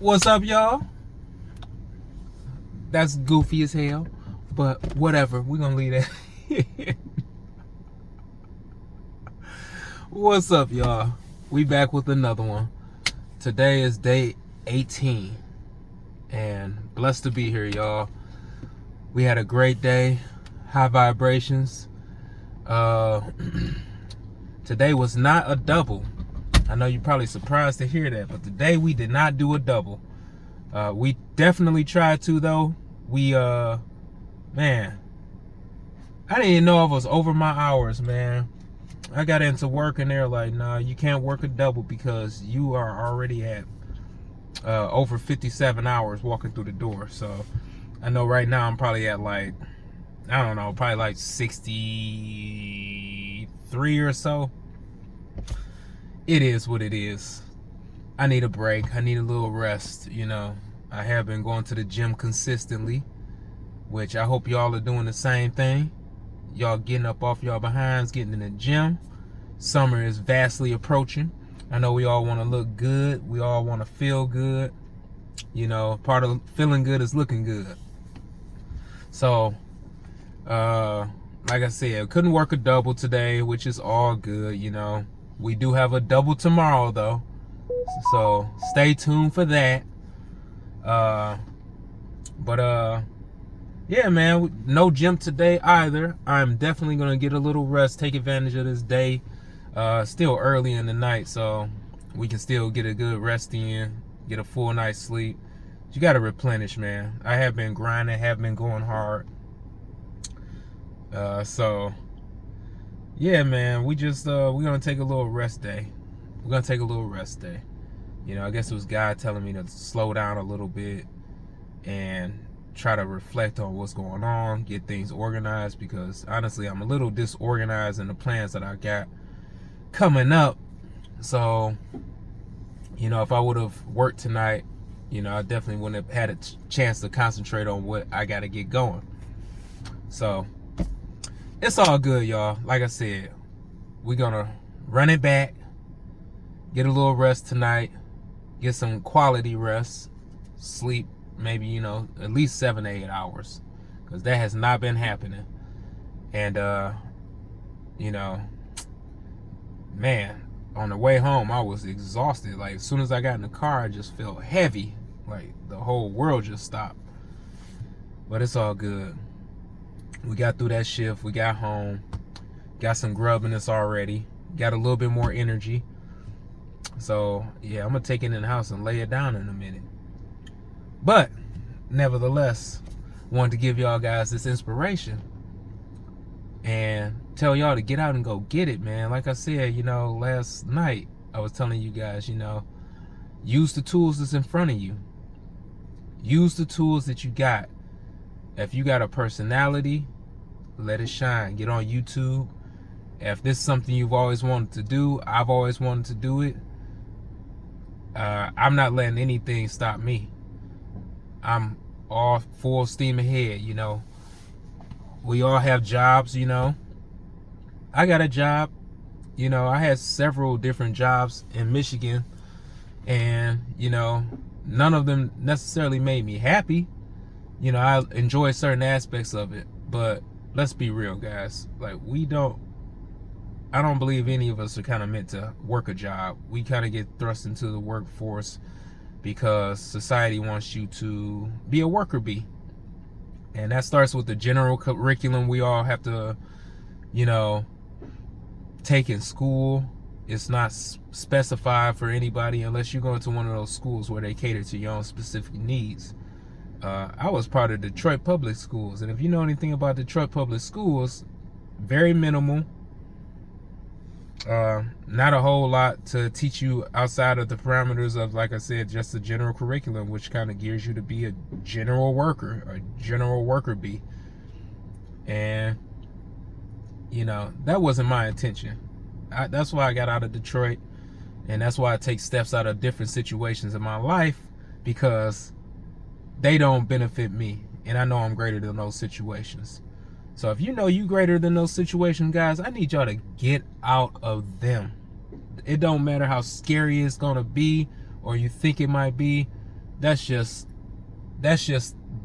What's up, y'all? That's goofy as hell, but whatever. We're gonna leave that. What's up, y'all? We back with another one. Today is day 18, and blessed to be here, y'all. We had a great day, high vibrations. Today was not a double. I know you're probably surprised to hear that, but today we did not do a double. We definitely tried to, though. Man, I didn't even know I was over my hours, man. I got into work and they're like, nah, you can't work a double because you are already at over 57 hours walking through the door. So I know right now I'm probably at like, I don't know, probably like 63 or so. It is what it is. I need a break. I need a little rest, you know. I have been going to the gym consistently, which I hope y'all are doing the same thing. Y'all getting up off y'all behinds, getting in the gym. Summer is vastly approaching. I know we all want to look good. We all want to feel good. You know, part of feeling good is looking good. So, like I said, couldn't work a double today, which is all good, you know. We do have a double tomorrow, though. So, stay tuned for that. Yeah, man, no gym today either. I'm definitely going to get a little rest, take advantage of this day. Still early in the night, so we can still get a good rest in, get a full night's sleep. You got to replenish, man. I have been grinding, have been going hard. So, yeah, man, we're going to take a little rest day. We're going to take a little rest day. You know, I guess it was God telling me to slow down a little bit and try to reflect on what's going on, get things organized, because honestly, I'm a little disorganized in the plans that I got coming up. So, you know, if I would have worked tonight, you know, I definitely wouldn't have had a chance to concentrate on what I got to get going. So, it's all good, y'all. Like I said, we're going to run it back, get a little rest tonight, get some quality rest, sleep maybe, you know, at least 7 to 8 hours, because that has not been happening. And you know, man, on the way home I was exhausted. Like, as soon as I got in the car, I just felt heavy, like the whole world just stopped. But it's all good. We got through that shift, we got home, got some grub in us already, got a little bit more energy. So yeah, I'm gonna take it in the house and lay it down in a minute. But nevertheless, wanted to give y'all guys this inspiration and tell y'all to get out and go get it, man. Like I said, you know, last night I was telling you guys, you know, use the tools that's in front of you. Use the tools that you got. If you got a personality, let it shine. Get on YouTube. If this is something you've always wanted to do, I've always wanted to do it, I'm not letting anything stop me. I'm all full steam ahead, you know. We all have jobs, you know. I got a job. You know, I had several different jobs in Michigan, and, you know, none of them necessarily made me happy. You know, I enjoy certain aspects of it, but let's be real, guys. Like, I don't believe any of us are kind of meant to work a job. We kind of get thrust into the workforce because society wants you to be a worker bee. And that starts with the general curriculum we all have to, you know, take in school. It's not specified for anybody unless you're going to one of those schools where they cater to your own specific needs. I was part of Detroit Public Schools, and if you know anything about Detroit Public Schools, very minimal. Not a whole lot to teach you outside of the parameters of, like I said, just the general curriculum, which kind of gears you to be a general worker, a general worker bee. And, you know, that wasn't my intention. That's why I got out of Detroit, and that's why I take steps out of different situations in my life, because they don't benefit me, and I know I'm greater than those situations. So if you know you greater than those situations, guys, I need y'all to get out of them. It don't matter how scary it's gonna be or you think it might be. that's just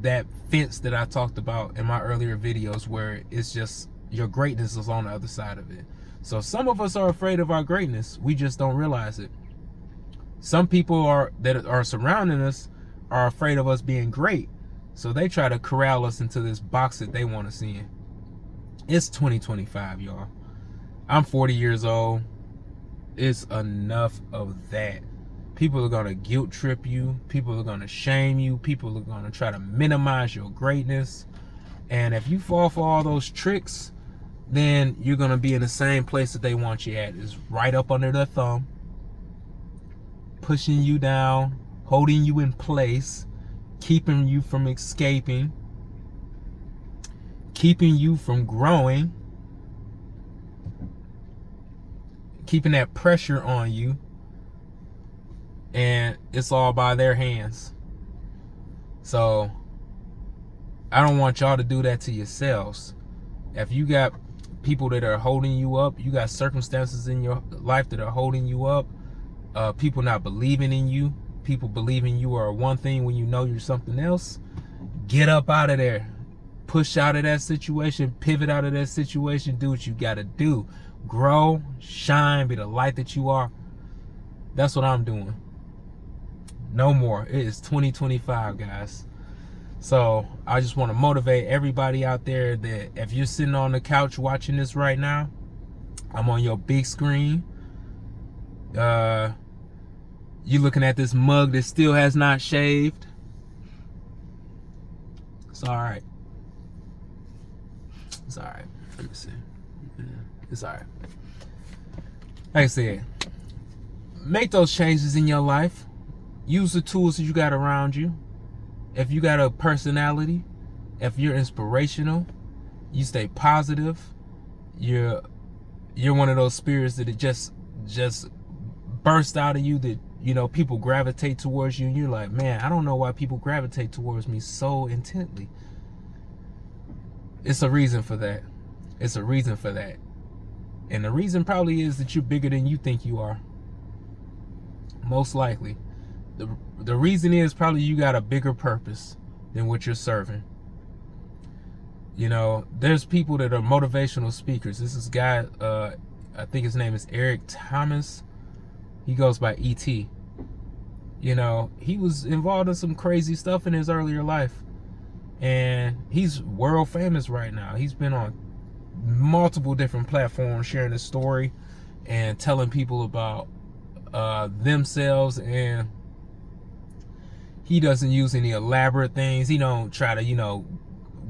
that fence that I talked about in my earlier videos, where it's just your greatness is on the other side of it. So some of us are afraid of our greatness. We just don't realize it. Some people that are surrounding us are afraid of us being great. So they try to corral us into this box that they want to see in. It's 2025, y'all. I'm 40 years old. It's enough of that. People are going to guilt trip you. People are going to shame you. People are going to try to minimize your greatness. And if you fall for all those tricks, then you're going to be in the same place that they want you at. Is right up under their thumb, pushing you down, holding you in place, keeping you from escaping, keeping you from growing, keeping that pressure on you. And it's all by their hands. So I don't want y'all to do that to yourselves. If you got people that are holding you up, you got circumstances in your life that are holding you up, people not believing in you, people believing you are one thing when you know you're something else, get up out of there. Push out of that situation, pivot out of that situation, do what you got to do. Grow, shine, be the light that you are. That's what I'm doing. No more. It is 2025, guys. So I just want to motivate everybody out there that if you're sitting on the couch watching this right now, I'm on your big screen. You're looking at this mug that still has not shaved. It's all right. It's all right. Let me see. Yeah, it's all right. Like I said, make those changes in your life. Use the tools that you got around you. If you got a personality, if you're inspirational, you stay positive. You're one of those spirits that it just burst out of you, that, you know, people gravitate towards you, and you're like, man, I don't know why people gravitate towards me so intently. It's a reason for that. It's a reason for that. And the reason probably is that you're bigger than you think you are. Most likely. The reason is probably you got a bigger purpose than what you're serving. You know, there's people that are motivational speakers. This is a guy, I think his name is Eric Thomas. He goes by E.T. You know, he was involved in some crazy stuff in his earlier life. And he's world famous right now. He's been on multiple different platforms sharing his story and telling people about themselves. And he doesn't use any elaborate things. He don't try to, you know,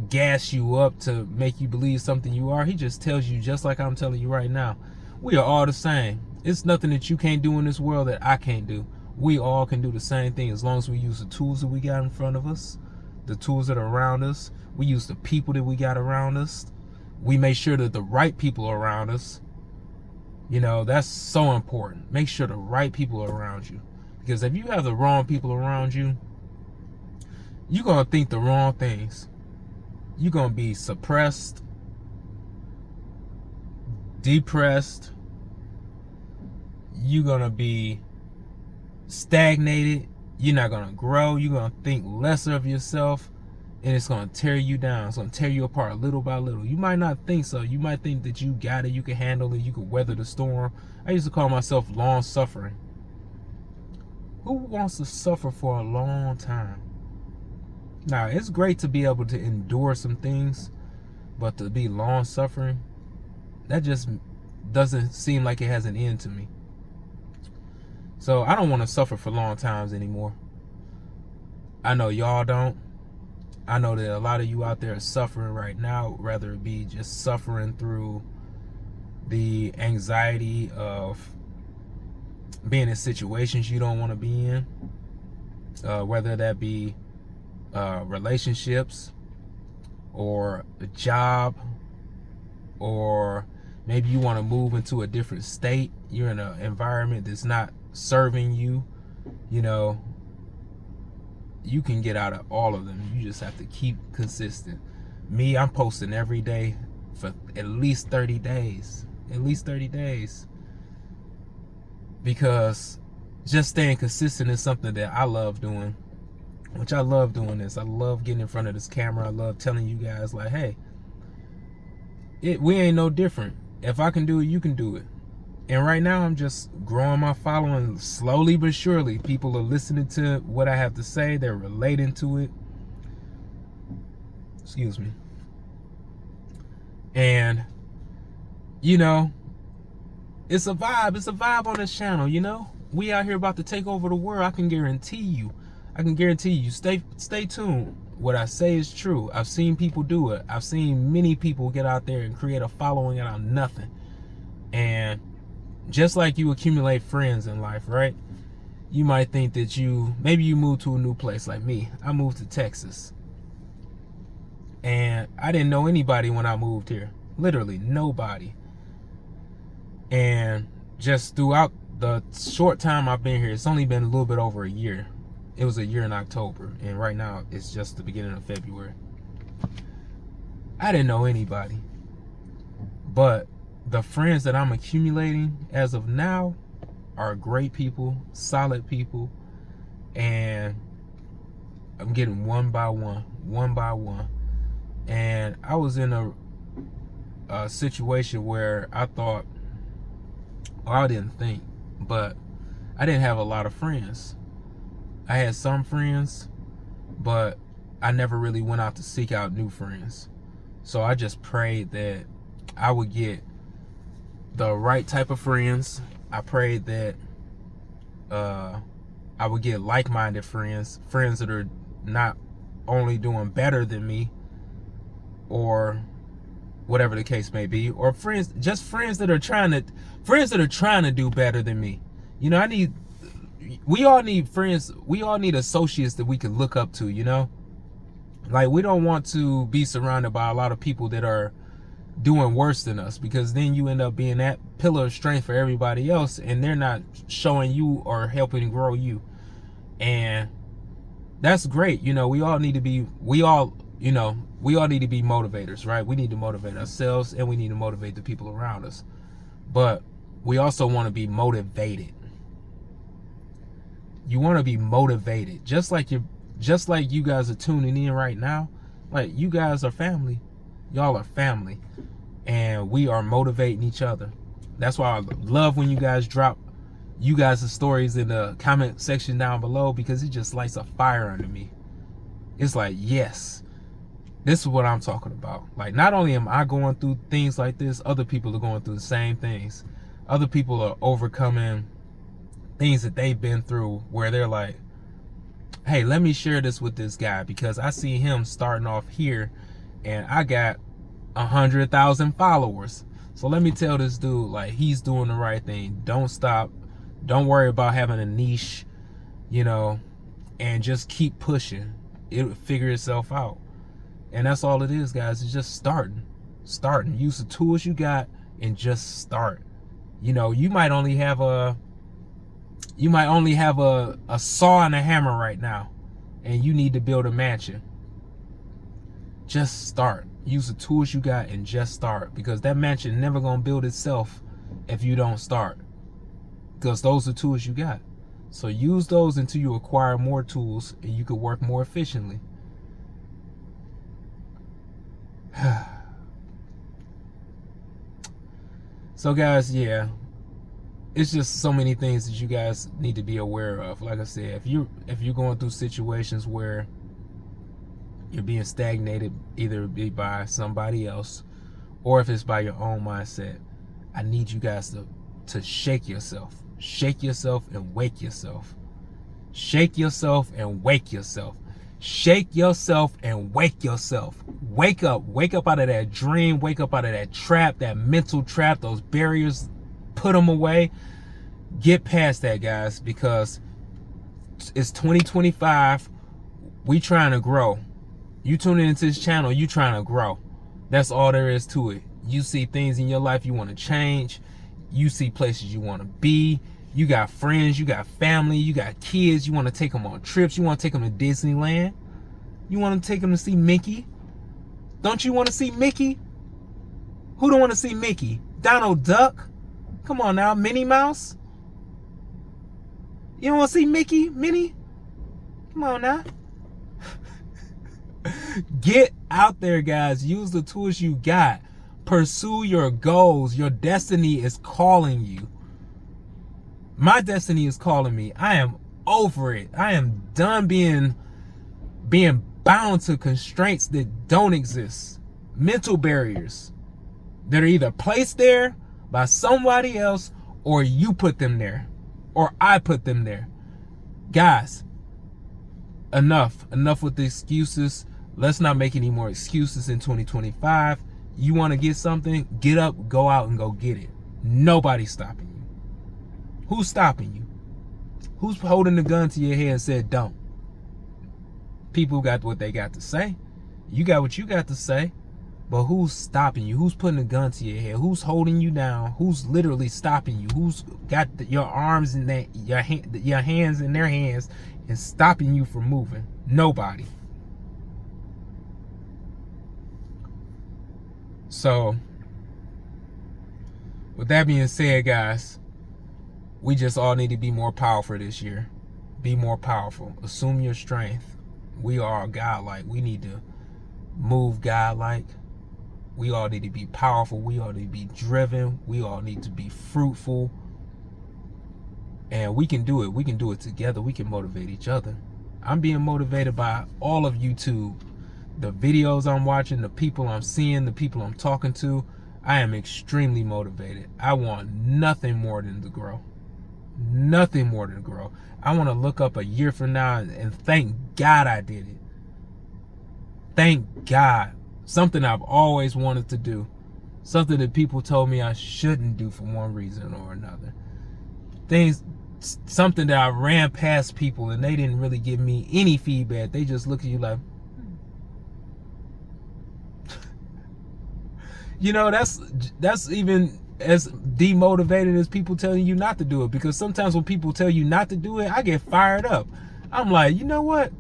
gas you up to make you believe something you are. He just tells you, just like I'm telling you right now, we are all the same. It's nothing that you can't do in this world that I can't do. We all can do the same thing as long as we use the tools that we got in front of us, the tools that are around us. We use the people that we got around us. We make sure that the right people are around us. You know, that's so important. Make sure the right people are around you. Because if you have the wrong people around you, you're going to think the wrong things. You're going to be suppressed, depressed. You're going to be stagnated. You're not going to grow. You're going to think lesser of yourself. And it's going to tear you down. It's going to tear you apart little by little. You might not think so. You might think that you got it. You can handle it. You can weather the storm. I used to call myself long suffering. Who wants to suffer for a long time? Now, it's great to be able to endure some things, but to be long suffering, that just doesn't seem like it has an end to me. So I don't want to suffer for long times anymore. I know y'all don't. I know that a lot of you out there are suffering right now, whether it be just suffering through the anxiety of being in situations you don't want to be in, whether that be relationships or a job, or maybe you want to move into a different state. You're in an environment that's not serving you. You know, you can get out of all of them. You just have to keep consistent. Me, I'm posting every day for at least 30 days. At least 30 days. Because just staying consistent is something that I love doing. which I love doing this. I love getting in front of this camera. I love telling you guys like, hey, we ain't no different. If I can do it, you can do it. And right now I'm just growing my following slowly but surely. People are listening to what I have to say. They're relating to it. Excuse me. And, you know, it's a vibe. It's a vibe on this channel, you know. We out here about to take over the world. I can guarantee you. Stay tuned. What I say is true. I've seen people do it. I've seen many people get out there and create a following out of nothing. And just like you accumulate friends in life, right? You might think that maybe you moved to a new place like me. I moved to Texas. And I didn't know anybody when I moved here. Literally nobody. And just throughout the short time I've been here, it's only been a little bit over a year. It was a year in October, and right now it's just the beginning of February. I didn't know anybody, but the friends that I'm accumulating as of now are great people, solid people, and I'm getting one by one. And I was in a situation where I thought, well, I didn't think, but I didn't have a lot of friends. I had some friends, but I never really went out to seek out new friends. So I just prayed that I would get the right type of friends. I prayed that I would get like-minded friends that are not only doing better than me, or whatever the case may be, or friends that are trying to do better than me. You know, we all need friends. We all need associates that we can look up to, you know? Like, we don't want to be surrounded by a lot of people that are doing worse than us, because then you end up being that pillar of strength for everybody else, and they're not showing you or helping grow you. And that's great. You know, we all need to be motivators, right? We need to motivate ourselves, and we need to motivate the people around us. But we also want to be motivated. You want to be motivated, just like you guys are tuning in right now. Like, you guys are family. Y'all are family, and we are motivating each other. That's why I love when you guys drop you guys' stories in the comment section down below, because it just lights a fire under me. It's like, yes, this is what I'm talking about. Like, not only am I going through things like this, other people are going through the same things. Other people are overcoming things that they've been through, where they're like, hey, let me share this with this guy, because I see him starting off here and I got 100,000 followers. So let me tell this dude, like, he's doing the right thing. Don't stop. Don't worry about having a niche, you know, and just keep pushing. It'll figure itself out. And that's all it is, guys. It's just starting. Use the tools you got and just start. You know, you might only have a saw and a hammer right now, and you need to build a mansion. Just start. Use the tools you got and just start, because that mansion never gonna build itself if you don't start, because those are tools you got. So use those until you acquire more tools and you can work more efficiently. So guys, yeah, it's just so many things that you guys need to be aware of. Like I said, if you're going through situations where you're being stagnated, either be by somebody else or if it's by your own mindset, I need you guys to shake yourself. Shake yourself and wake yourself. Shake yourself and wake yourself. Shake yourself and wake yourself. Wake up out of that dream. Wake up out of that trap, that mental trap, those barriers. Put them away. Get past that, guys, because it's 2025. We trying to grow. You tuning into this channel, you trying to grow. That's all there is to it. You see things in your life you want to change. You see places you want to be. You got friends, you got family, you got kids. You want to take them on trips. You want to take them to Disneyland. You want to take them to see Mickey. Don't you want to see Mickey? Who don't want to see Mickey? Donald Duck? Come on now, Minnie Mouse? You don't want to see Mickey? Minnie? Come on now. Get out there, guys. Use the tools you got. Pursue your goals. Your destiny is calling you. My destiny is calling me. I am over it. I am done being bound to constraints that don't exist. Mental barriers that are either placed there by somebody else, or you put them there, or I put them there. Guys, enough with the excuses. Let's not make any more excuses in 2025. You want to get something, get up, go out and go get it. Nobody's stopping you. Who's stopping you? Who's holding the gun to your head and said don't? People got what they got to say. You got what you got to say. But who's stopping you? Who's putting a gun to your head? Who's holding you down? Who's literally stopping you? Who's got your arms in your hands in their hands and stopping you from moving? Nobody. So, with that being said, guys, we just all need to be more powerful this year. Be more powerful. Assume your strength. We are godlike. We need to move godlike. We all need to be powerful. We all need to be driven. We all need to be fruitful. And we can do it. We can do it together. We can motivate each other. I'm being motivated by all of YouTube. The videos I'm watching, the people I'm seeing, the people I'm talking to. I am extremely motivated. I want nothing more than to grow. Nothing more than to grow. I want to look up a year from now and thank God I did it. Thank God. Something I've always wanted to do. Something that people told me I shouldn't do for one reason or another. Something that I ran past people and they didn't really give me any feedback. They just look at you like, you know, that's even as demotivated as people telling you not to do it. Because sometimes when people tell you not to do it, I get fired up. I'm like, you know what?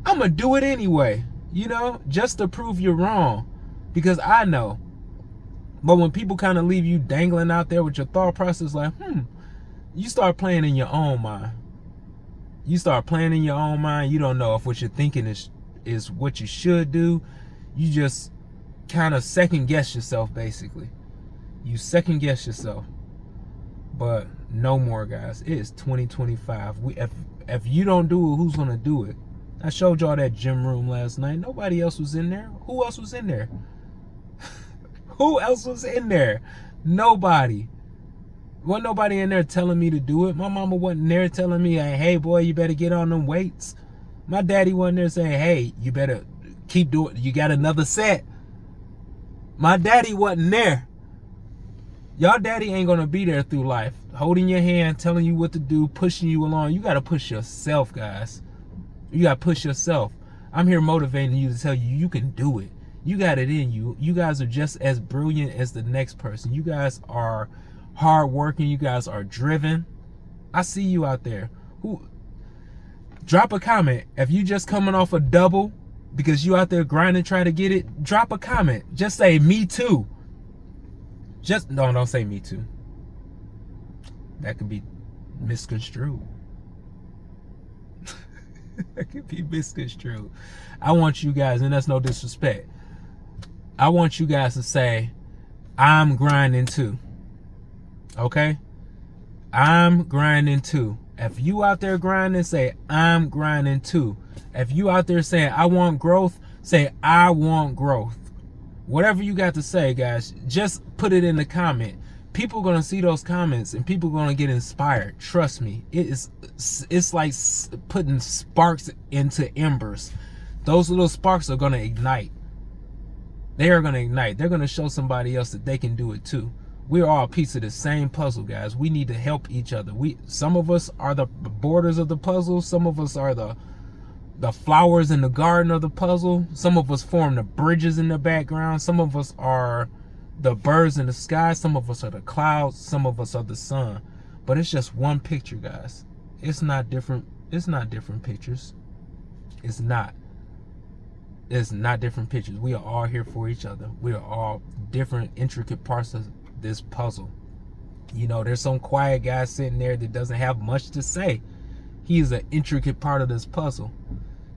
I'm going to do it anyway. You know, just to prove you're wrong. Because I know. But when people kind of leave you dangling out there with your thought process like, you start playing in your own mind. You start playing in your own mind. You don't know if what you're thinking is what you should do. You just kind of second guess yourself, basically. You second guess yourself. But no more, guys. It is 2025. If you don't do it, who's going to do it? I showed y'all that gym room last night. Nobody else was in there. Who else was in there? Who else was in there? Nobody. Wasn't nobody in there telling me to do it. My mama wasn't there telling me, hey, boy, you better get on them weights. My daddy wasn't there saying, hey, you better keep doing it. You got another set. My daddy wasn't there. Y'all daddy ain't going to be there through life. Holding your hand, telling you what to do, pushing you along. You got to push yourself, guys. You got to push yourself. I'm here motivating you to tell you you can do it. You got it in you. You guys are just as brilliant as the next person. You guys are hardworking. You guys are driven. I see you out there. Drop a comment. If you just coming off a double because you out there grinding trying to get it, drop a comment. Just say me too. Don't say me too. That could be misconstrued. That could be misconstrued. I want you guys, and that's no disrespect, I want you guys to say, I'm grinding too. Okay? I'm grinding too. If you out there grinding, say, I'm grinding too. If you out there saying, I want growth, say, I want growth. Whatever you got to say, guys, just put it in the comment. People are going to see those comments and people are going to get inspired. Trust me. It's like putting sparks into embers. Those little sparks are going to ignite. They are going to ignite. They're going to show somebody else that they can do it too. We're all a piece of the same puzzle, guys. We need to help each other. Some of us are the borders of the puzzle. Some of us are the flowers in the garden of the puzzle. Some of us form the bridges in the background. Some of us are the birds in the sky. Some of us are the clouds. Some of us are the sun. But it's just one picture, guys. It's not different. It's not different pictures. It's not. It's not different pictures. We are all here for each other. We are all different, intricate parts of this puzzle. You know, there's some quiet guy sitting there that doesn't have much to say. He is an intricate part of this puzzle.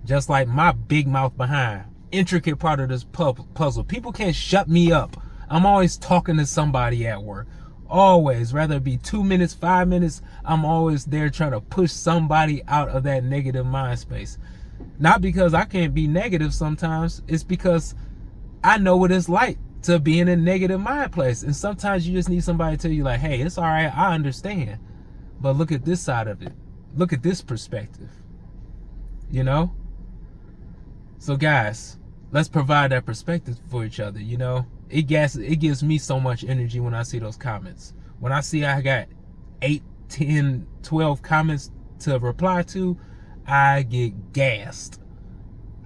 Just like my big mouth behind. intricate part of this puzzle. People can't shut me up. I'm always talking to somebody at work. Always, whether it be 2 minutes, 5 minutes, I'm always there trying to push somebody out of that negative mind space. Not because I can't be negative sometimes, it's because I know what it's like to be in a negative mind place. And sometimes you just need somebody to tell you like, hey, it's all right, I understand. But look at this side of it. Look at this perspective. You know? So guys, let's provide that perspective for each other, you know? It gives me so much energy when I see those comments. When I see I got 8, 10, 12 comments to reply to, I get gassed.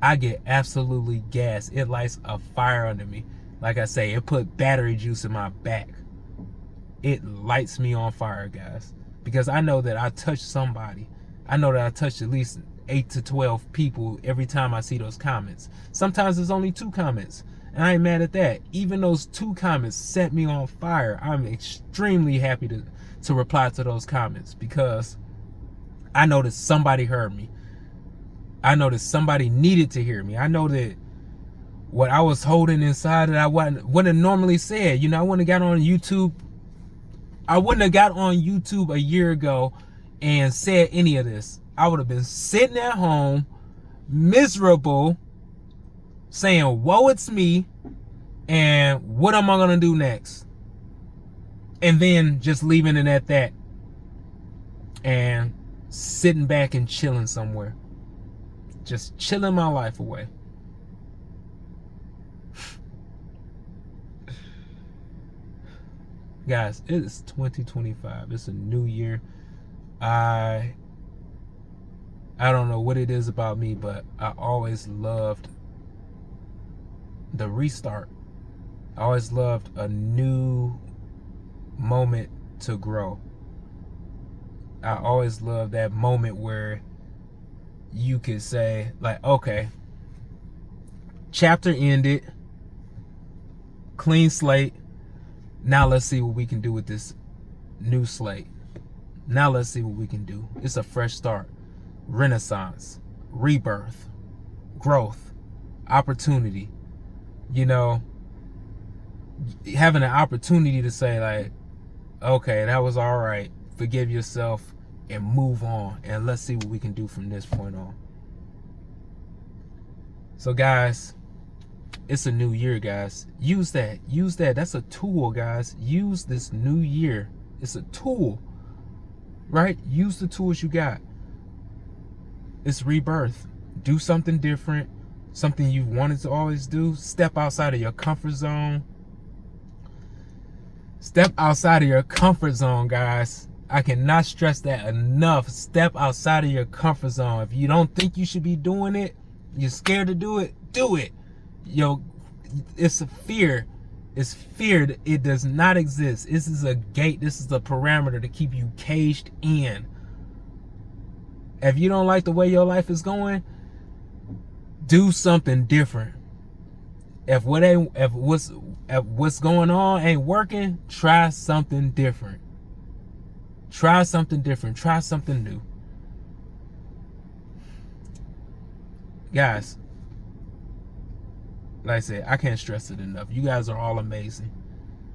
I get absolutely gassed. It lights a fire under me. Like I say, it put battery juice in my back. It lights me on fire, guys. Because I know that I touched somebody. I know that I touched at least 8 to 12 people every time I see those comments. Sometimes it's only 2 comments. And I ain't mad at that. Even those 2 comments set me on fire. I'm extremely happy to reply to those comments because I know that somebody heard me. I know that somebody needed to hear me. I know that what I was holding inside that I wouldn't have normally said. You know, I wouldn't have got on YouTube. I wouldn't have got on YouTube a year ago and said any of this. I would have been sitting at home, miserable, saying, woe, it's me, and what am I going to do next? And then just leaving it at that and sitting back and chilling somewhere. Just chilling my life away. Guys, it is 2025. It's a new year. I don't know what it is about me, but I always loved the restart. I always loved a new moment to grow. I always loved that moment where you could say, like, okay, chapter ended, clean slate. Now let's see what we can do with this new slate. Now let's see what we can do. It's a fresh start, renaissance, rebirth, growth, opportunity. You know, having an opportunity to say like, okay, that was all right. Forgive yourself and move on. And let's see what we can do from this point on. So guys, it's a new year, guys. Use that. Use that. That's a tool, guys. Use this new year. It's a tool, right? Use the tools you got. It's rebirth. Do something different. Something you've wanted to always do. Step outside of your comfort zone. Step outside of your comfort zone, guys. I cannot stress that enough. Step outside of your comfort zone. If you don't think you should be doing it, you're scared to do it, do it. Yo, it's a fear. It's fear. It does not exist. This is a gate. This is a parameter to keep you caged in. If you don't like the way your life is going, do something different. If what's going on ain't working, try something different. Try something different. Try something new. Guys, like I said, I can't stress it enough. You guys are all amazing.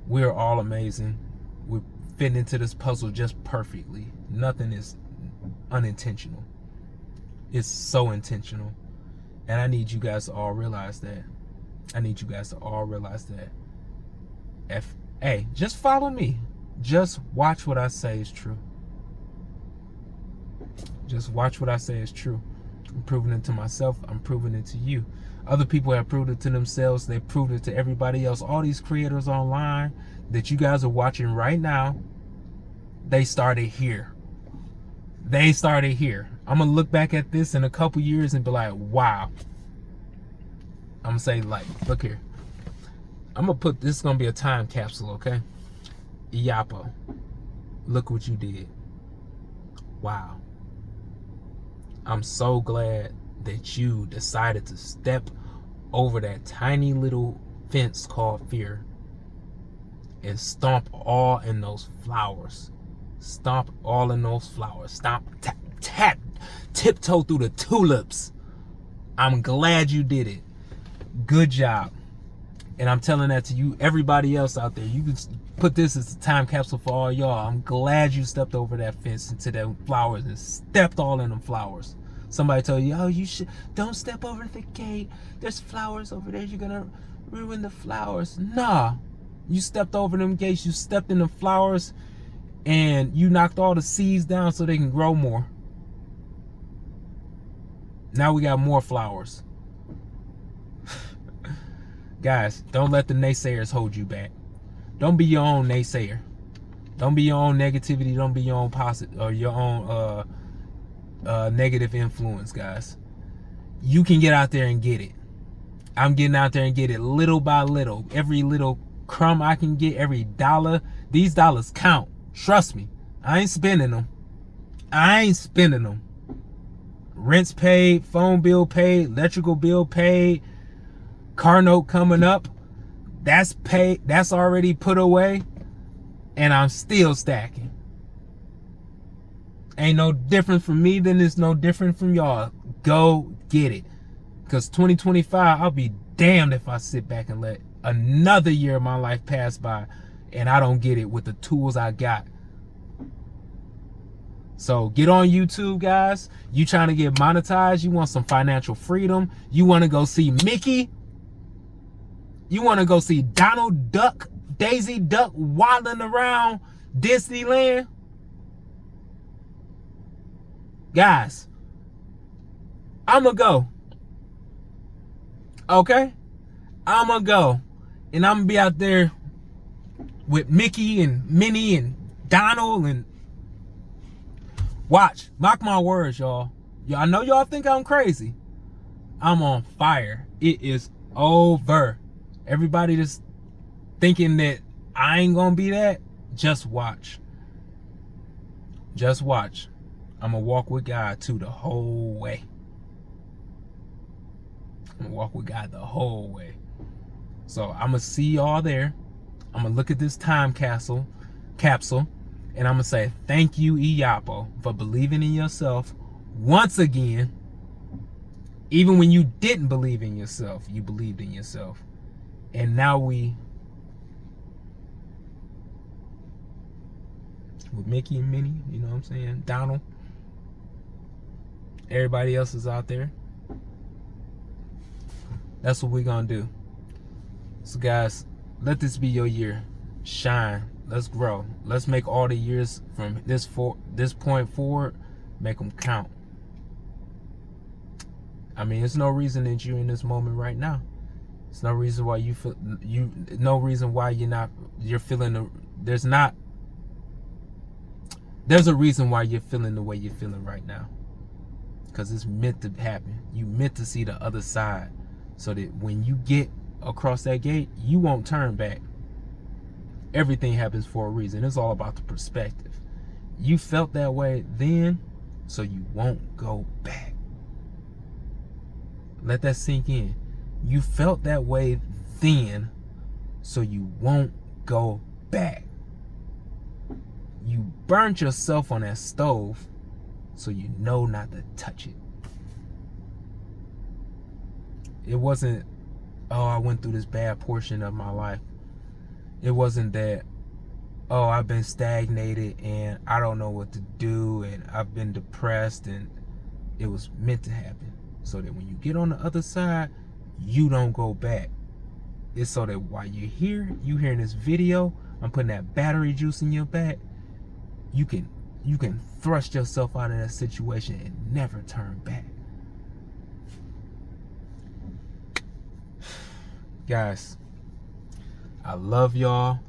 We're all amazing. We're fitting into this puzzle just perfectly. Nothing is unintentional. It's so intentional. And I need you guys to all realize that. I need you guys to all realize that. Hey, just follow me. Just watch what I say is true. Just watch what I say is true. I'm proving it to myself. I'm proving it to you. Other people have proved it to themselves. They've proved it to everybody else. All these creators online that you guys are watching right now, they started here. They started here. I'm going to look back at this in a couple years and be like, wow. I'm going to say, like, look here. I'm going to put, this is going to be a time capsule, okay? Iapo, look what you did. Wow. I'm so glad that you decided to step over that tiny little fence called fear and stomp all in those flowers. Stomp all in those flowers. Stomp, tap, tiptoe through the tulips. I'm glad you did it. Good job. And I'm telling that to you, everybody else out there. You can put this as a time capsule for all y'all. I'm glad you stepped over that fence into them flowers and stepped all in them flowers. Somebody told you, oh, you should don't step over the gate. There's flowers over there. You're gonna ruin the flowers. Nah, you stepped over them gates. You stepped in the flowers, and you knocked all the seeds down so they can grow more. Now we got more flowers. Guys, don't let the naysayers hold you back. Don't be your own naysayer. Don't be your own negativity. Don't be your own positive or your own negative influence, guys. You can get out there and get it. I'm getting out there and get it little by little. Every little crumb I can get, every dollar. These dollars count. Trust me. I ain't spending them. I ain't spending them. Rent's paid, phone bill paid, electrical bill paid, car note coming up. That's paid. That's already put away. And I'm still stacking. Ain't no different from me than it's no different from y'all. Go get it. Because 2025, I'll be damned if I sit back and let another year of my life pass by and I don't get it with the tools I got. So get on YouTube, guys. You trying to get monetized. You want some financial freedom. You want to go see Mickey. You want to go see Donald Duck, Daisy Duck waddling around Disneyland. Guys, I'ma go. Okay? I'ma go. And I'm gonna be out there with Mickey and Minnie and Donald and watch. Mark my words, y'all. I know y'all think I'm crazy. I'm on fire. It is over. Everybody just thinking that I ain't gonna be that, just watch. Just watch. I'm gonna walk with God too the whole way. I'm gonna walk with God the whole way. So I'm gonna see y'all there. I'm gonna look at this time capsule, and I'm gonna say thank you, Iyapo, for believing in yourself once again. Even when you didn't believe in yourself, you believed in yourself. And now we, with Mickey and Minnie, you know what I'm saying? Donald. Everybody else is out there. That's what we're gonna do. So guys, let this be your year. Shine. Let's grow. Let's make all the years from this point forward, make them count. I mean, there's no reason that you're in this moment right now. There's no reason why you're feeling there's a reason why you're feeling the way you're feeling right now. Because it's meant to happen. You meant to see the other side. So that when you get across that gate, you won't turn back. Everything happens for a reason. It's all about the perspective. You felt that way then, so you won't go back. Let that sink in. You felt that way then, so you won't go back. You burnt yourself on that stove, so you know not to touch it. It wasn't, oh, I went through this bad portion of my life. It wasn't that, oh, I've been stagnated and I don't know what to do and I've been depressed, and it was meant to happen. So that when you get on the other side, you don't go back. It's so that while you're here, you hearing this video, I'm putting that battery juice in your back, you can thrust yourself out of that situation and never turn back. Guys, I love y'all.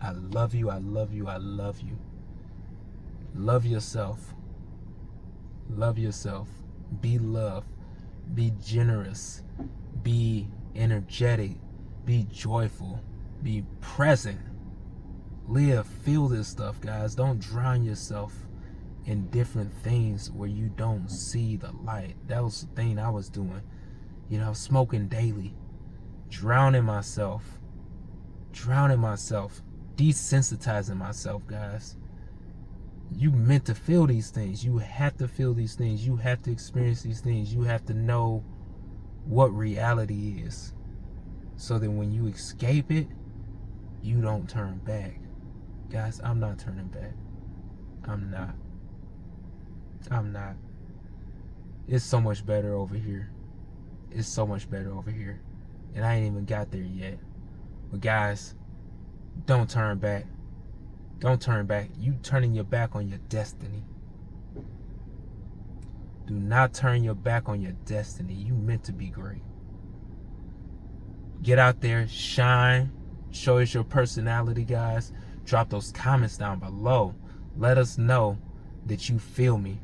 I love you. I love you. I love you. Love yourself. Love yourself. Be loved. Be generous. Be energetic. Be joyful. Be present. Live. Feel this stuff, guys. Don't drown yourself in different things where you don't see the light. That was the thing I was doing. You know, smoking daily. Drowning myself, desensitizing myself, guys. You meant to feel these things. You have to feel these things. You have to experience these things. You have to know what reality is, so that when you escape it, you don't turn back. Guys, I'm not turning back. I'm not. It's so much better over here. It's so much better over here. And I ain't even got there yet. But guys, don't turn back. Don't turn back. You turning your back on your destiny. Do not turn your back on your destiny. You meant to be great. Get out there, shine, show us your personality, guys. Drop those comments down below. Let us know that you feel me.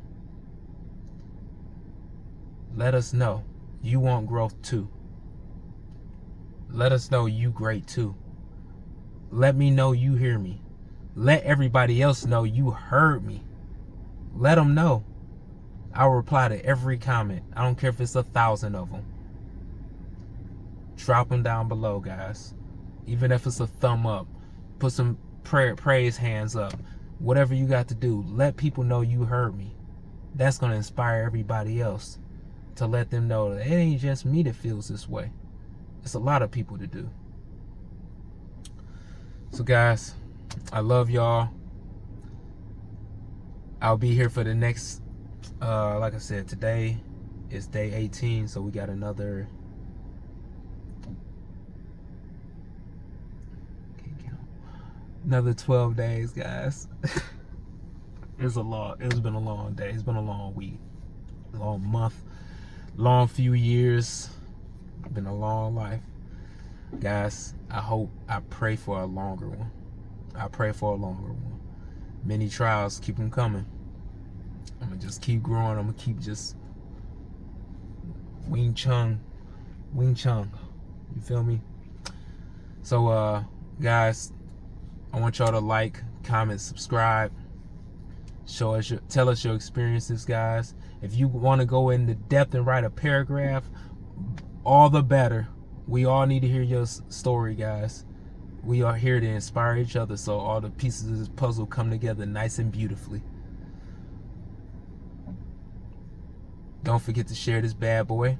Let us know you want growth too. Let us know you great too. Let me know you hear me. Let everybody else know you heard me. Let them know. I'll reply to every comment. I don't care if it's 1,000 of them. Drop them down below, guys. Even if it's a thumb up. Put some praise hands up. Whatever you got to do. Let people know you heard me. That's going to inspire everybody else. To let them know that it ain't just me that feels this way. It's a lot of people to do. So guys, I love y'all. I'll be here for the next, like I said, today is day 18, so we got another, another 12 days, guys. It's been a long day. It's been a long week, long month, long few years. Been a long life. Guys, I pray for a longer one. I pray for a longer one. Many trials, keep them coming. I'm gonna just keep growing. I'm gonna keep just Wing Chun. You feel me? So guys, I want y'all to like, comment, subscribe. Tell us your experiences, guys. If you want to go into depth and write a paragraph, all the better. We all need to hear your story, guys. We are here to inspire each other, so all the pieces of this puzzle come together nice and beautifully. Don't forget to share this bad boy.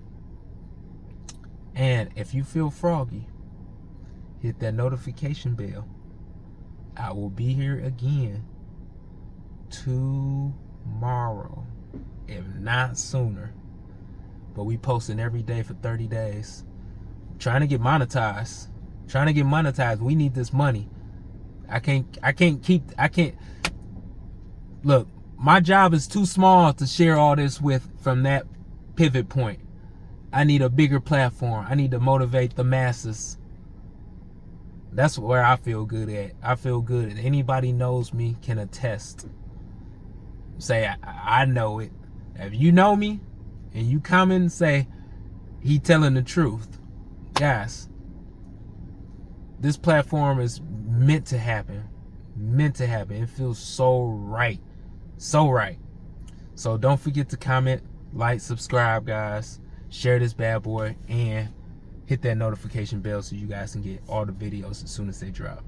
And if you feel froggy, hit that notification bell. I will be here again tomorrow, if not sooner. But we posting every day for 30 days. Trying to get monetized. We need this money. I can't look, my job is too small to share all this with from that pivot point. I need a bigger platform. I need to motivate the masses. That's where I feel good at. I feel good. And anybody knows me can attest. Say, I know it. If you know me and you come and say, he telling the truth. Guys, this platform is meant to happen. Meant to happen. It feels so right. So right. So don't forget to comment, like, subscribe, guys. Share this bad boy and hit that notification bell so you guys can get all the videos as soon as they drop.